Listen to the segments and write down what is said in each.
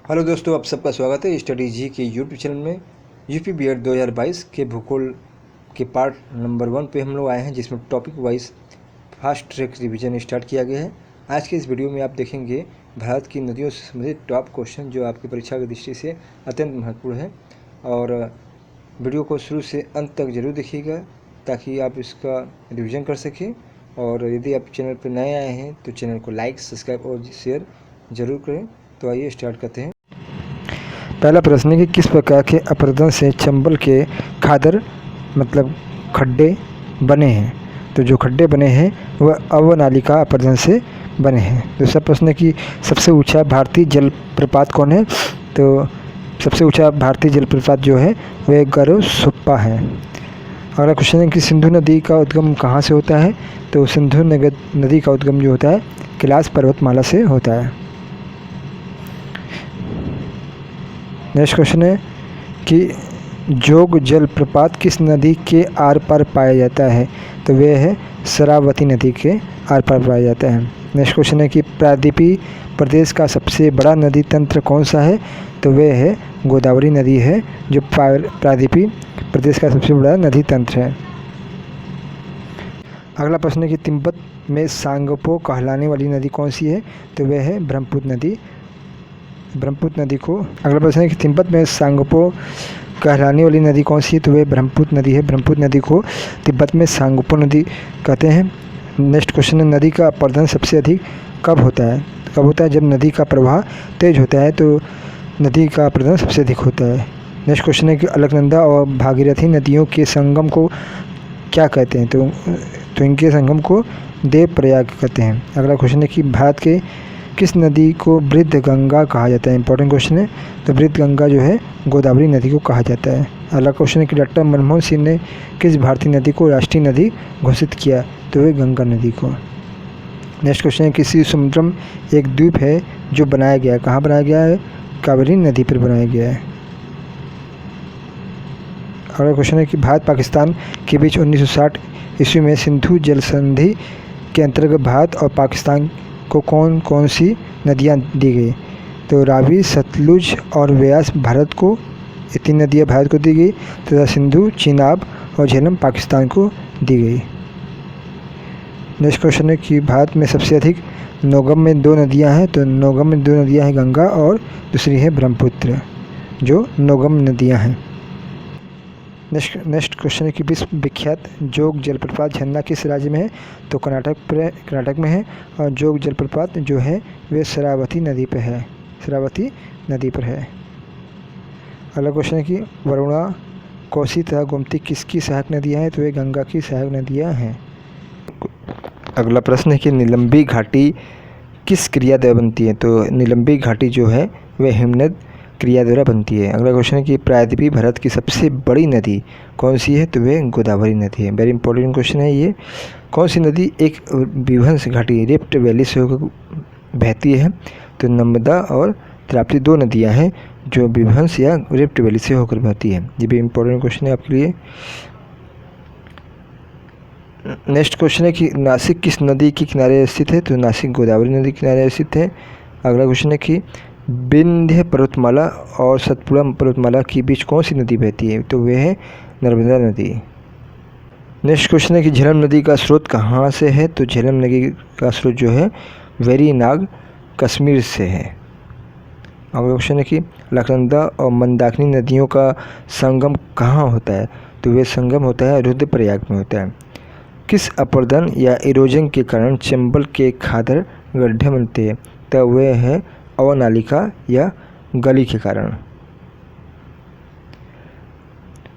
Hello दोस्तों, आप सबका स्वागत है स्टडी जी के यूट्यूब चैनल में। यूपी बीएड 2022 के भूगोल के पार्ट नंबर 1 पे हम लोग आए हैं, जिसमें topic wise fast track revision start किया गया है। आज के इस वीडियो में आप देखेंगे भारत की नदियों से संबंधित टॉप क्वेश्चन, जो आपकी परीक्षा की दृष्टि से अत्यंत महत्वपूर्ण है। और वीडियो को शुरू से अंत तक जरूर देखिएगा ताकि आप इसका रिवीजन कर सकें। और यदि आप चैनल पर नए आए हैं तो चैनल को लाइक, सब्सक्राइब और शेयर जरूर करें। तो आइए स्टार्ट करते हैं। पहला प्रश्न है कि किस प्रकार के अपरदन से चंबल के खादर मतलब खड्डे बने हैं। तो जो खड्डे बने हैं वह अवनालिका अपरदन से बने हैं। दूसरा प्रश्न है कि सबसे ऊंचा भारतीय जलप्रपात कौन है। तो सबसे ऊंचा भारतीय जलप्रपात जो है वह गरुसुप्पा है। अगला क्वेश्चन है कि सिंधु नदी का उद्गम कहाँ से होता है। तो सिंधु नदी का उद्गम जो होता है कैलाश पर्वतमाला से होता है। नेक्स्ट क्वेश्चन है कि जोग जलप्रपात किस नदी के आर पार पाया जाता है। तो वह है शरावती नदी के आर पार पाया जाता है। नेक्स्ट क्वेश्चन है कि प्रायद्वीपीय प्रदेश का सबसे बड़ा नदी तंत्र कौन सा है। तो वह है गोदावरी नदी है, जो प्रायद्वीपीय प्रदेश का सबसे बड़ा नदी तंत्र है। अगला प्रश्न है कि तिब्बत में सांगपो कहलाने वाली नदी कौन सी है। तो वह है ब्रह्मपुत्र नदी। ब्रह्मपुत्र नदी को अगला प्रश्न है कि तिब्बत में सांगपो कहलाने वाली नदी कौन सी है। तो वह ब्रह्मपुत्र नदी है। ब्रह्मपुत्र नदी को तिब्बत में सांगपो नदी कहते हैं। नेक्स्ट क्वेश्चन है नदी का अपरदन सबसे अधिक कब होता है। कब होता है? जब नदी का प्रवाह तेज होता है तो नदी का अपरदन सबसे अधिक होता है। नेक्स्ट क्वेश्चन है कि अलकनंदा और भागीरथी नदियों के संगम को क्या कहते हैं। तो इनके संगम को देवप्रयाग कहते हैं। अगला क्वेश्चन है कि भारत के किस नदी को वृद्ध गंगा कहा जाता है। इंपॉर्टेंट क्वेश्चन है। तो वृद्ध गंगा जो है गोदावरी नदी को कहा जाता है। अगला क्वेश्चन है कि डॉक्टर मनमोहन सिंह ने किस भारतीय नदी को राष्ट्रीय नदी घोषित किया। तो वह गंगा नदी को। नेक्स्ट क्वेश्चन है कि शिव समुद्रम एक द्वीप है जो बनाया गया है। कहाँ बनाया गया है? कावेरी नदी पर बनाया गया है। अगला क्वेश्चन है कि भारत पाकिस्तान के बीच 1960 ईस्वी में सिंधु जल संधि के अंतर्गत भारत और पाकिस्तान को कौन कौन सी नदियाँ दी गई। तो रावी, सतलुज और व्यास भारत को, ये 3 नदियाँ भारत को दी गई तथा सिंधु, चिनाब और झेलम पाकिस्तान को दी गई। नेक्स्ट क्वेश्चन है कि भारत में सबसे अधिक नौगम में 2 नदियाँ हैं। तो नौगम में 2 नदियाँ हैं, गंगा और दूसरी है ब्रह्मपुत्र, जो नौगम नदियाँ हैं। नेक्स्ट क्वेश्चन है कि विश्व विख्यात जोग जलप्रपात झरना किस राज्य में है। तो कर्नाटक में है। और जोग जलप्रपात जो है वे शरावती नदी पर है। शरावती नदी पर है। अगला क्वेश्चन है कि वरुणा, कोसी तथा गोमती किसकी सहायक नदियाँ हैं। तो वे गंगा की सहायक नदियाँ हैं। अगला प्रश्न है कि निलंबी घाटी किस क्रिया द्वारा बनती है। तो निलंबी घाटी जो है वह हिमनद क्रिया द्वारा बनती है। अगला क्वेश्चन है कि प्रायद्वीपीय भारत की सबसे बड़ी नदी कौन सी है। तो वह गोदावरी नदी है। वेरी इंपॉर्टेंट क्वेश्चन है ये। कौन सी नदी एक विध्वंस घाटी रिफ्ट वैली से होकर बहती है। तो नर्मदा और ताप्ती 2 नदियां हैं जो विध्वंस या रिफ्ट वैली से होकर बहती है। ये भी इंपॉर्टेंट क्वेश्चन है आपके लिए। नेक्स्ट क्वेश्चन है कि नासिक किस नदी के किनारे स्थित है। तो नासिक गोदावरी नदी के किनारे स्थित है। अगला क्वेश्चन है कि विंध्य पर्वतमाला और सतपुड़ा पर्वतमाला के बीच कौन सी नदी बहती है। तो वह है नर्मदा नदी। नेक्स्ट क्वेश्चन है कि झेलम नदी का स्रोत कहाँ से है। तो झेलम नदी का स्रोत जो है वेरीनाग कश्मीर से है। अगला क्वेश्चन है कि अलकनंदा और मंदाकिनी नदियों का संगम कहाँ होता है। तो वह संगम होता है रुद्रप्रयाग में होता है। किस अपरदन या इरोजन के कारण चंबल के खादर गड्ढे बनते हैं। तो वह है अवनालिका या गली के कारण।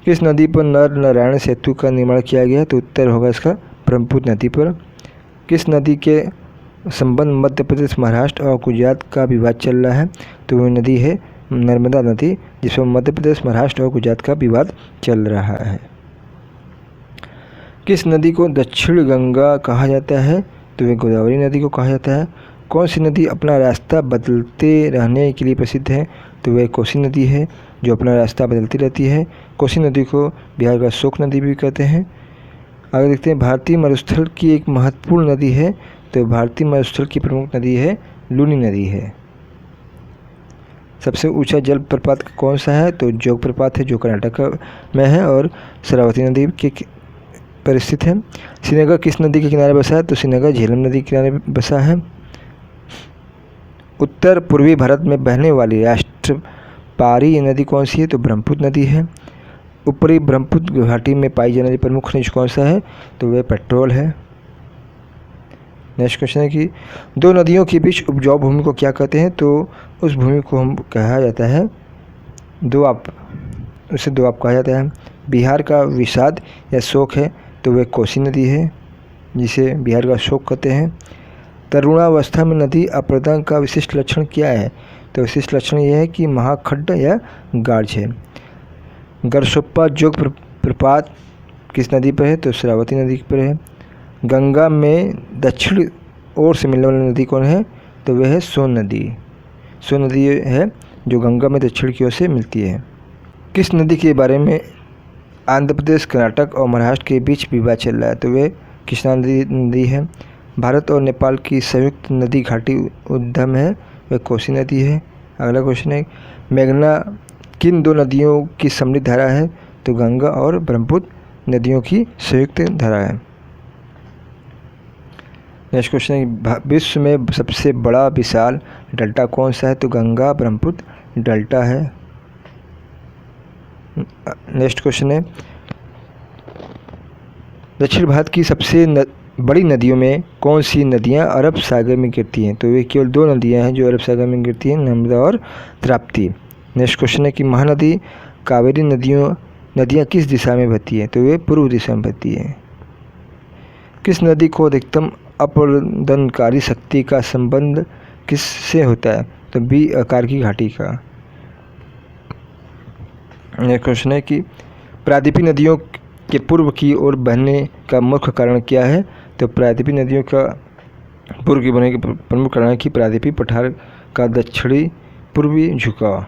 किस नदी पर नर नारायण सेतु का निर्माण किया गया। तो उत्तर होगा इसका ब्रह्मपुत्र नदी पर। किस नदी के संबंध मध्य प्रदेश, महाराष्ट्र और गुजरात का विवाद चल रहा है। तो वह नदी है नर्मदा नदी, जिसमें मध्य प्रदेश, महाराष्ट्र और गुजरात का विवाद चल रहा है। किस नदी को दक्षिण गंगा कहा जाता है। तो वह गोदावरी नदी को कहा जाता है। कौन सी नदी अपना रास्ता बदलते रहने के लिए प्रसिद्ध है। तो वह कोसी नदी है, जो अपना रास्ता बदलती रहती है। कोसी नदी को बिहार का शोक नदी भी कहते हैं। आगे देखते हैं भारतीय मरुस्थल की एक महत्वपूर्ण नदी है। तो भारतीय मरुस्थल की प्रमुख नदी है लूनी नदी है। सबसे ऊंचा जलप्रपात कौन सा है? तो जोग प्रपात है, जो कर्नाटक में है और शरावती नदी के पर स्थित है। श्रीनगर किस नदी के किनारे बसा है? तो श्रीनगर झेलम नदी के किनारे बसा है। उत्तर पूर्वी भारत में बहने वाली राष्ट्रपारी नदी कौन सी है? तो ब्रह्मपुत्र नदी है। ऊपरी ब्रह्मपुत्र घाटी में पाई जाने वाली प्रमुख खनिज कौन सा है? तो वह पेट्रोल है। नेक्स्ट क्वेश्चन है कि दो नदियों के बीच उपजाऊ भूमि को क्या कहते हैं? तो उस भूमि को हम कहा जाता है दोआब, उसे दोआब कहा जाता है। बिहार का विषाद या शोक है तो वह कोसी नदी है, जिसे बिहार का शोक कहते हैं। तरुणावस्था में नदी अपरदन का विशिष्ट लक्षण क्या है? तो विशिष्ट लक्षण यह है कि महाखड्ड या गार्ज है। गरसोप्पा जोग प्रपात किस नदी पर है? तो शरावती नदी पर है। गंगा में दक्षिण ओर से मिलने वाली नदी कौन है? तो वह है सोन नदी। सोन नदी है जो गंगा में दक्षिण की ओर से मिलती है। किस नदी के बारे में आंध्र प्रदेश, कर्नाटक और महाराष्ट्र के बीच विवाद चल रहा है? तो वह कृष्णा नदी है। भारत और नेपाल की संयुक्त नदी घाटी उद्गम है, वह कोसी नदी है। अगला क्वेश्चन है मेघना किन दो नदियों की सम्मिलित धारा है? तो गंगा और ब्रह्मपुत्र नदियों की संयुक्त धारा है। नेक्स्ट क्वेश्चन है विश्व में सबसे बड़ा विशाल डेल्टा कौन सा है? तो गंगा ब्रह्मपुत्र डेल्टा है। नेक्स्ट क्वेश्चन है दक्षिण भारत की सबसे बड़ी नदियों में कौन सी नदियां अरब सागर में गिरती हैं? तो वे केवल दो नदियां हैं जो अरब सागर में गिरती हैं, नर्मदा और ताप्ती। नेक्स्ट क्वेश्चन है कि महानदी कावेरी नदियां किस दिशा में बहती है? तो वे पूर्व दिशा में बहती है। किस नदी को अधिकतम अपरदनकारी शक्ति का संबंध किससे होता है? तो बी आकार की घाटी का। नेक्स्ट क्वेश्चन है कि प्रायद्वीपीय नदियों के पूर्व की ओर बहने का मुख्य कारण क्या है? तो प्रायद्वीपीय नदियों का पूर्व की बहने का प्रमुख कारण है कि प्रायद्वीपीय पठार का दक्षिणी पूर्वी झुकाव।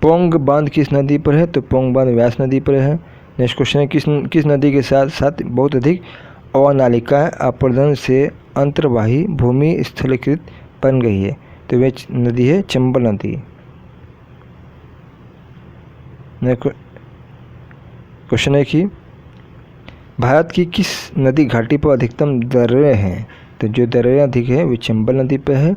पोंग बांध किस नदी पर है? तो पोंग बांध व्यास नदी पर है। नेक्स्ट क्वेश्चन है किस नदी के साथ साथ बहुत अधिक अवनालिकाएं अपरदन से अंतर्वाही भूमि स्थलीकृत बन गई है? तो वह नदी है चंबल नदी। क्वेश्चन है कि भारत की किस नदी घाटी पर अधिकतम दर्रे हैं? तो जो दर्रे अधिक है वो चंबल नदी पर है।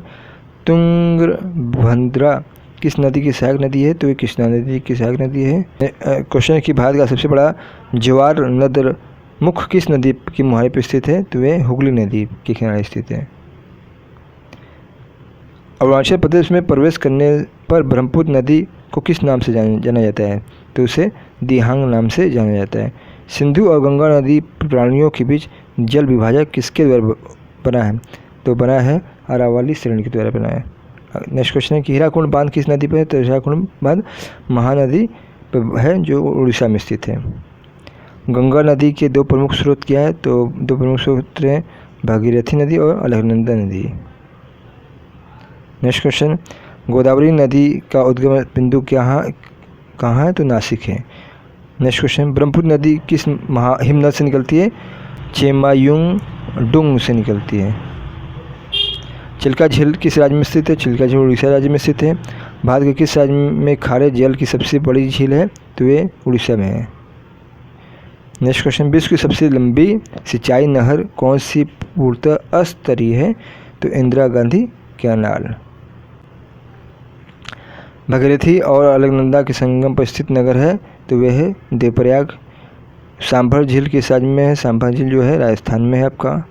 तुंगभद्रा किस नदी की सहायक नदी है? तो ये कृष्णा नदी की सहायक नदी है। क्वेश्चन है कि भारत का सबसे बड़ा ज्वार नद मुख किस नदी की मुहाने पर स्थित है? तो वह हुगली नदी के किनारे स्थित है। अरुणाचल प्रदेश में प्रवेश करने पर ब्रह्मपुत्र नदी को किस नाम से जाना जाता है? तो उसे दिहांग नाम से जाना जाता है। सिंधु और गंगा नदी प्राणियों के बीच जल विभाजक किसके द्वारा बना है? तो बना है अरावली श्रेणी के द्वारा बना है। नेक्स्ट क्वेश्चन है कि हीराकुंड बांध किस नदी पर है? तो हीराकुंड बांध महानदी पर है जो उड़ीसा में स्थित है। गंगा नदी के दो प्रमुख स्रोत क्या है? तो दो प्रमुख स्रोत हैं भागीरथी नदी और अलकनंदा नदी। नेक्स्ट क्वेश्चन गोदावरी नदी का उद्गम बिंदु कहाँ है? तो नासिक है। नेक्स्ट क्वेश्चन ब्रह्मपुत्र नदी किस हिमनद से निकलती है? चेमायुंगडुंग से निकलती है। चिल्का झील किस राज्य में स्थित है? चिल्का झील उड़ीसा राज्य में स्थित है। भारत के किस राज्य में खारे जल की सबसे बड़ी झील है? तो ये उड़ीसा में है। नेक्स्ट क्वेश्चन विश्व की सबसे लंबी सिंचाई नहर कौन सी पूर्णतः अस्तरीय है? तो इंदिरा गांधी कैनाल। भागीरथी और अलकनंदा के संगम पर स्थित नगर है तो वह है देवप्रयाग। सांभर झील किस राज्य में है? सांभर झील जो है राजस्थान में है आपका।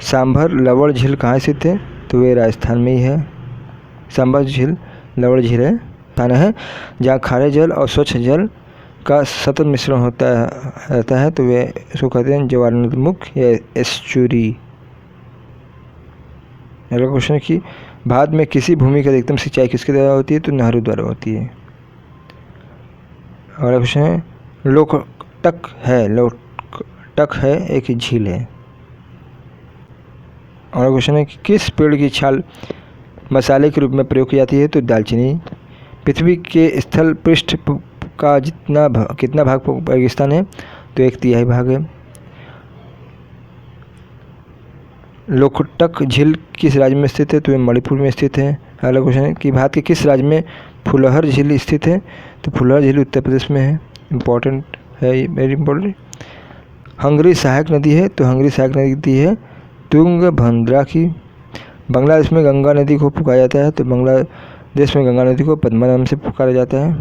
सांभर लवण झील कहाँ स्थित है? तो वह राजस्थान में ही है। सांभर झील लवण झील है स्थान है जहाँ खारे जल और स्वच्छ जल का सतत मिश्रण रहता है तो वे इसको कहते हैं ज्वारनदमुख या एस्चुरी। अगला क्वेश्चन है कि भारत में किसी भूमि की अधिकतम सिंचाई किसके द्वारा होती है? तो नहरों द्वारा होती है। अगला क्वेश्चन है लोकटक है एक झील है। अगला क्वेश्चन है कि किस पेड़ की छाल मसाले के रूप में प्रयोग की जाती है? तो दालचीनी। पृथ्वी के स्थल पृष्ठ का कितना भाग रेगिस्तान है? तो 1/3 भाग है। लोकटक झील किस राज्य में स्थित है? तो ये मणिपुर में स्थित है। अगला क्वेश्चन है कि भारत के किस राज्य में फुलहर झील स्थित है? तो फुलहर झील उत्तर प्रदेश में है। इम्पॉर्टेंट है, वेरी इंपॉर्टेंट। हंगरी सहायक नदी है? तो हंगरी सहायक नदी है तुंगभद्रा की। बांग्लादेश में गंगा नदी को पुकारा जाता है? तो बांग्लादेश में गंगा नदी को पद्मा नाम से पुकारा जाता है।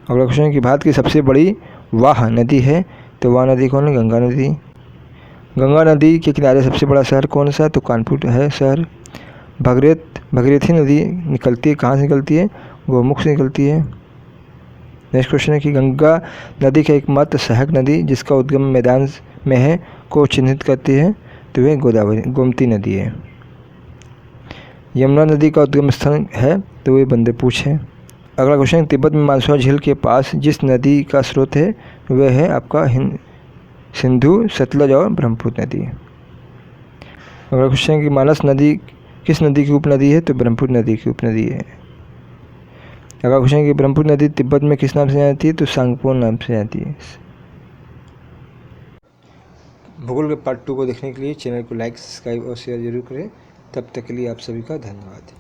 अगला क्वेश्चन है कि भारत की सबसे बड़ी वाह नदी है? तो वाह नदी कौन है? गंगा नदी। गंगा नदी के किनारे सबसे बड़ा शहर कौन सा है? तो कानपुर है शहर। भगीरथी नदी निकलती है, कहाँ से निकलती है? गोमुख से निकलती है। नेक्स्ट क्वेश्चन है कि गंगा नदी का एकमात्र सहायक नदी जिसका उद्गम मैदान में है को चिन्हित करती है? तो वह गोमती नदी है। यमुना नदी का उद्गम स्थान है? तो वह बंदरपूछ है। अगला क्वेश्चन, तिब्बत में मानसरोवर झील के पास जिस नदी का स्रोत है वह है आपका सिंधु, सतलज और ब्रह्मपुत्र नदी। अगला क्वेश्चन है कि मानस नदी किस नदी की उपनदी है? तो ब्रह्मपुत्र नदी की उपनदी है। अगला क्वेश्चन है कि ब्रह्मपुत्र नदी तिब्बत में किस नाम से जाती है? तो सांगपो नाम से जाती है। भूगोल के पार्ट 2 को देखने के लिए चैनल को लाइक, सब्सक्राइब और शेयर जरूर करें। तब तक के लिए आप सभी का धन्यवाद।